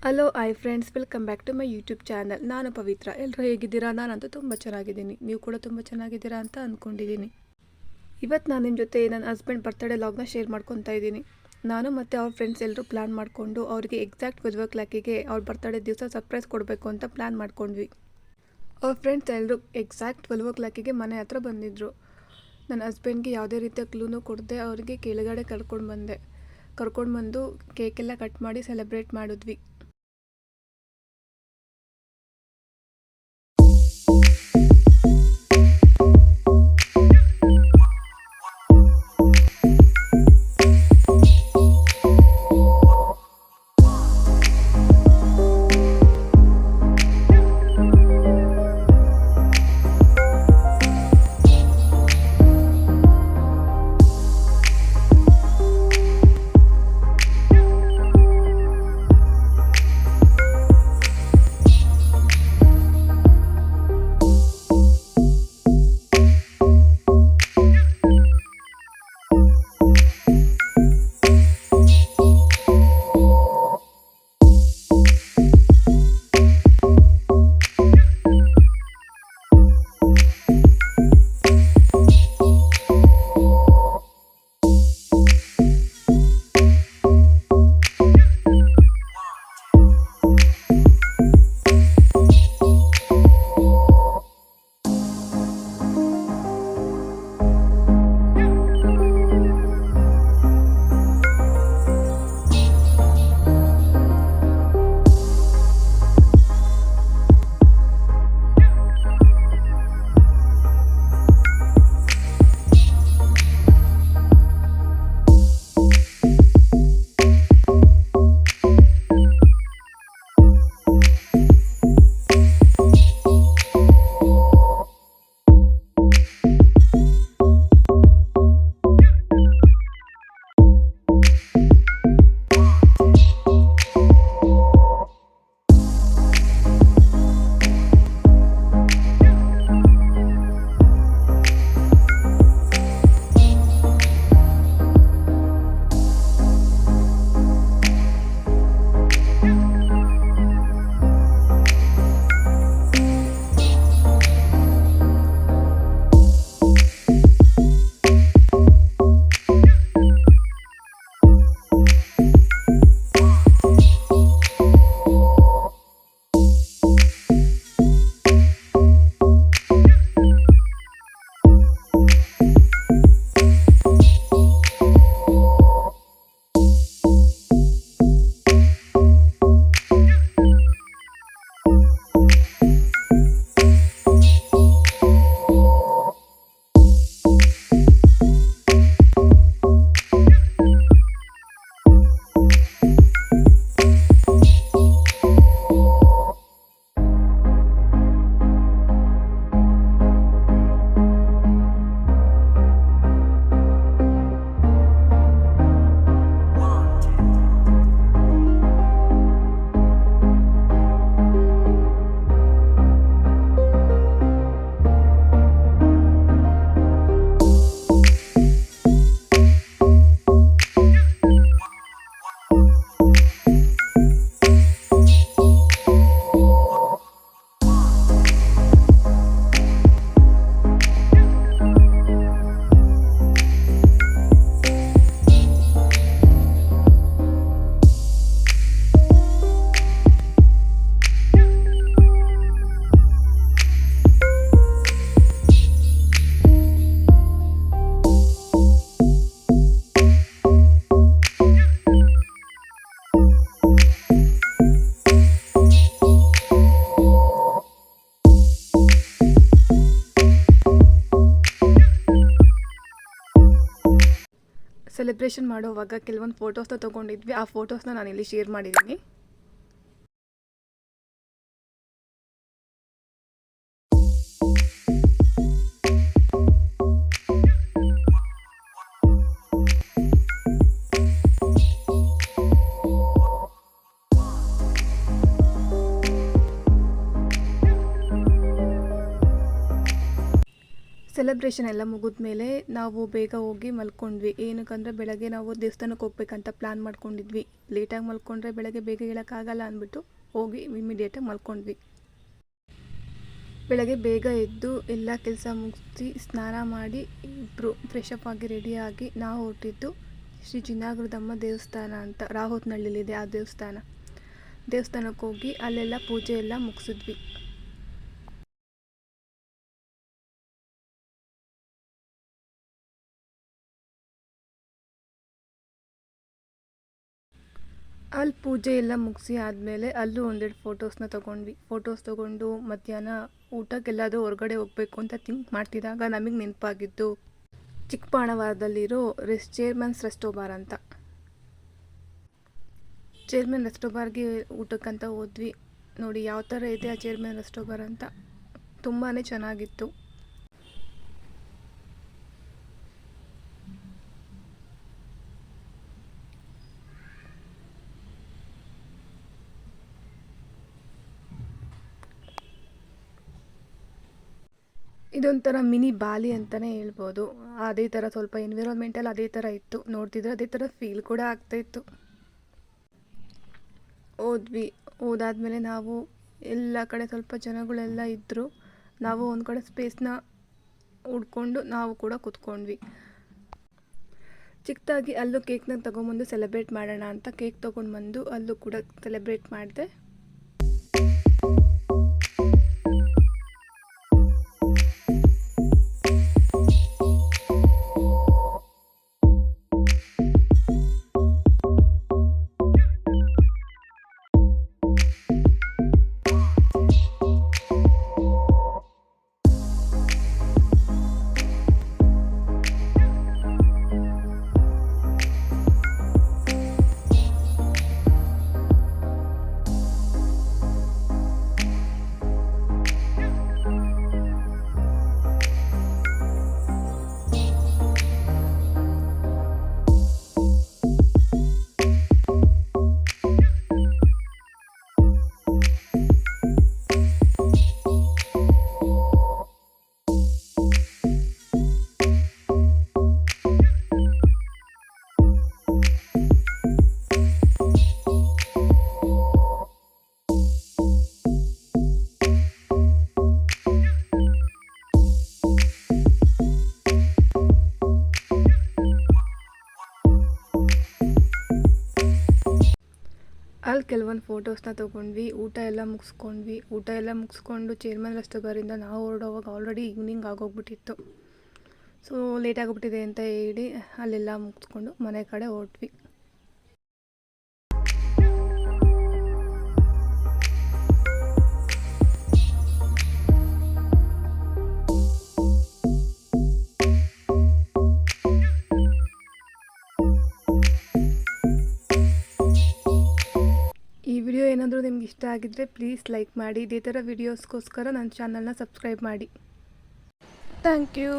Hello hi friends, welcome back to my YouTube channel. ನಾನು ಪವಿತ್ರ. ಎಲ್ಲರೂ ಹೇಗಿದ್ದೀರಾ? ನಾನಂತೂ ತುಂಬ ಚೆನ್ನಾಗಿದ್ದೀನಿ. ನೀವು ಕೂಡ ತುಂಬ ಚೆನ್ನಾಗಿದ್ದೀರಾ ಅಂತ ಅಂದ್ಕೊಂಡಿದ್ದೀನಿ. ಇವತ್ತು ನಾನು ನಿಮ್ಮ ಜೊತೆ ನನ್ನ ಹಸ್ಬೆಂಡ್ ಬರ್ತ್ಡೇ ಲಾಗ್ನ ಶೇರ್ ಮಾಡ್ಕೊತಾ ಇದ್ದೀನಿ. ನಾನು ಮತ್ತು ಅವ್ರ ಫ್ರೆಂಡ್ಸ್ ಎಲ್ಲರೂ ಪ್ಲ್ಯಾನ್ ಮಾಡಿಕೊಂಡು ಅವ್ರಿಗೆ ಎಕ್ಸಾಕ್ಟ್ 12 ಅವ್ರ ಬರ್ತ್ಡೇ ದಿವಸ ಸರ್ಪ್ರೈಸ್ ಕೊಡಬೇಕು ಅಂತ ಪ್ಲ್ಯಾನ್ ಮಾಡ್ಕೊಂಡ್ವಿ. ಅವ್ರ ಫ್ರೆಂಡ್ಸ್ ಎಲ್ಲರೂ ಎಕ್ಸಾಕ್ಟ್ 12 ಮನೆ ಹತ್ರ ಬಂದಿದ್ದರು. ನನ್ನ ಹಸ್ಬೆಂಡ್ಗೆ ಯಾವುದೇ ರೀತಿಯ ಕ್ಲೂನು ಕೊಡದೆ ಅವರಿಗೆ ಕೆಳಗಡೆ ಕರ್ಕೊಂಡು ಬಂದು ಕೇಕೆಲ್ಲ ಕಟ್ ಮಾಡಿ ಸೆಲೆಬ್ರೇಟ್ ಮಾಡಿದ್ವಿ. ಸೆಲೆಬ್ರೇಷನ್ ಮಾಡೋವಾಗ ಕೆಲವೊಂದು ಫೋಟೋಸ್ನ ತೊಗೊಂಡಿದ್ವಿ. ಆ ಫೋಟೋಸ್ನ ನಾನಿಲ್ಲಿ ಶೇರ್ ಮಾಡಿದ್ದೀನಿ. ಸೆಲೆಬ್ರೇಷನ್ ಎಲ್ಲ ಮುಗಿದ್ಮೇಲೆ ನಾವು ಬೇಗ ಹೋಗಿ ಮಲ್ಕೊಂಡ್ವಿ. ಏನಕ್ಕಂದರೆ ಬೆಳಗ್ಗೆ ನಾವು ದೇವಸ್ಥಾನಕ್ಕೆ ಹೋಗ್ಬೇಕಂತ ಪ್ಲ್ಯಾನ್ ಮಾಡ್ಕೊಂಡಿದ್ವಿ. ಲೇಟಾಗಿ ಮಲ್ಕೊಂಡ್ರೆ ಬೆಳಗ್ಗೆ ಬೇಗ ಹೇಳೋಕ್ಕಾಗಲ್ಲ ಅಂದ್ಬಿಟ್ಟು ಹೋಗಿ ಇಮಿಡಿಯೇಟಾಗಿ ಮಲ್ಕೊಂಡ್ವಿ. ಬೆಳಗ್ಗೆ ಬೇಗ ಎದ್ದು ಎಲ್ಲ ಕೆಲಸ ಮುಗಿಸಿ ಸ್ನಾನ ಮಾಡಿ ಇಬ್ಬರು ಫ್ರೆಶಪ್ ಆಗಿ ರೆಡಿಯಾಗಿ ನಾವು ಹೊರಟಿದ್ದು ಶ್ರೀ ಜಿನಾಗೃದಮ್ಮ ದೇವಸ್ಥಾನ ಅಂತ ರಾಹೋತ್ನಹಳ್ಳಿಲಿದೆ ಆ ದೇವಸ್ಥಾನಕ್ಕೆ ಹೋಗಿ ಅಲ್ಲೆಲ್ಲ ಪೂಜೆ ಎಲ್ಲ ಮುಗಿಸಿದ್ವಿ. ಅಲ್ಲಿ ಪೂಜೆ ಎಲ್ಲ ಮುಗಿಸಿ ಆದಮೇಲೆ ಅಲ್ಲೂ ಒಂದೆರಡು ಫೋಟೋಸ್ ತೊಗೊಂಡು ಮಧ್ಯಾಹ್ನ ಊಟಕ್ಕೆಲ್ಲಾದರೂ ಹೊರಗಡೆ ಹೋಗಬೇಕು ಅಂತ ಥಿಂಕ್ ಮಾಡ್ತಿದ್ದಾಗ ನಮಗೆ ನೆನಪಾಗಿದ್ದು ಚಿಕ್ಕಬಾಣವಾರದಲ್ಲಿರೋ ಚೇರ್ಮನ್ಸ್ ರೆಸ್ಟೋಬಾರ್ ಅಂತ. ಚೇರ್ಮನ್ ರೆಸ್ಟೋಬಾರ್ಗೆ ಊಟಕ್ಕಂತ ಹೋದ್ವಿ. ನೋಡಿ ಯಾವ ಥರ ಇದೆ ಆ ಚೇರ್ಮನ್ ರೆಸ್ಟೋಬಾರ್ ಅಂತ, ತುಂಬಾ ಚೆನ್ನಾಗಿತ್ತು. ಇದೊಂಥರ ಮಿನಿ ಬಾಲಿ ಅಂತಲೇ ಹೇಳ್ಬೋದು. ಅದೇ ಥರ ಸ್ವಲ್ಪ ಎನ್ವಿರಾನ್ಮೆಂಟಲ್ಲಿ ಅದೇ ಥರ ಇತ್ತು. ನೋಡ್ತಿದ್ರೆ ಅದೇ ಥರ ಫೀಲ್ ಕೂಡ ಆಗ್ತಾಯಿತ್ತು. ಹೋದಾದ್ಮೇಲೆ ನಾವು ಎಲ್ಲ ಕಡೆ ಸ್ವಲ್ಪ ಜನಗಳೆಲ್ಲ ಇದ್ದರು. ನಾವು ಒಂದು ಕಡೆ ಸ್ಪೇಸ್ನ ಹುಡ್ಕೊಂಡು ನಾವು ಕೂಡ ಕೂತ್ಕೊಂಡ್ವಿ. ಚಿಕ್ಕದಾಗಿ ಅಲ್ಲೂ ಕೇಕ್ನ ತೊಗೊಂಬಂದು ಸೆಲೆಬ್ರೇಟ್ ಮಾಡೋಣ ಅಂತ ಕೇಕ್ ತೊಗೊಂಡ್ಬಂದು ಅಲ್ಲೂ ಕೂಡ ಸೆಲೆಬ್ರೇಟ್ ಮಾಡಿದೆ. ಅಲ್ಲಿ ಕೆಲವೊಂದು ಫೋಟೋಸ್ನ ತೊಗೊಂಡ್ವಿ. ಊಟ ಎಲ್ಲ ಮುಗಿಸ್ಕೊಂಡು ಚೇರ್ಮನ್ ರೆಸ್ಟೋಬಾರಿಂದ ನಾವು ಹೊರಡೋವಾಗ ಆಲ್ರೆಡಿ ಈವ್ನಿಂಗ್ ಆಗೋಗ್ಬಿಟ್ಟಿತ್ತು. ಸೊ ಲೇಟ್ ಆಗೋಗ್ಬಿಟ್ಟಿದೆ ಅಂತ ಹೇಳಿ ಅಲ್ಲೆಲ್ಲ ಮುಗಿಸ್ಕೊಂಡು ಮನೆ ಕಡೆ ಹೊರಟ್ವಿ. ಈ ವಿಡಿಯೋ ಏನಾದರೂ ನಿಮ್ಗೆ ಇಷ್ಟ ಆಗಿದ್ದರೆ ಪ್ಲೀಸ್ ಲೈಕ್ ಮಾಡಿ. ಇದೇ ಥರ ವಿಡಿಯೋಸ್ಗೋಸ್ಕರ ನನ್ನ ಚಾನಲ್ನ ಸಬ್ಸ್ಕ್ರೈಬ್ ಮಾಡಿ. Thank you.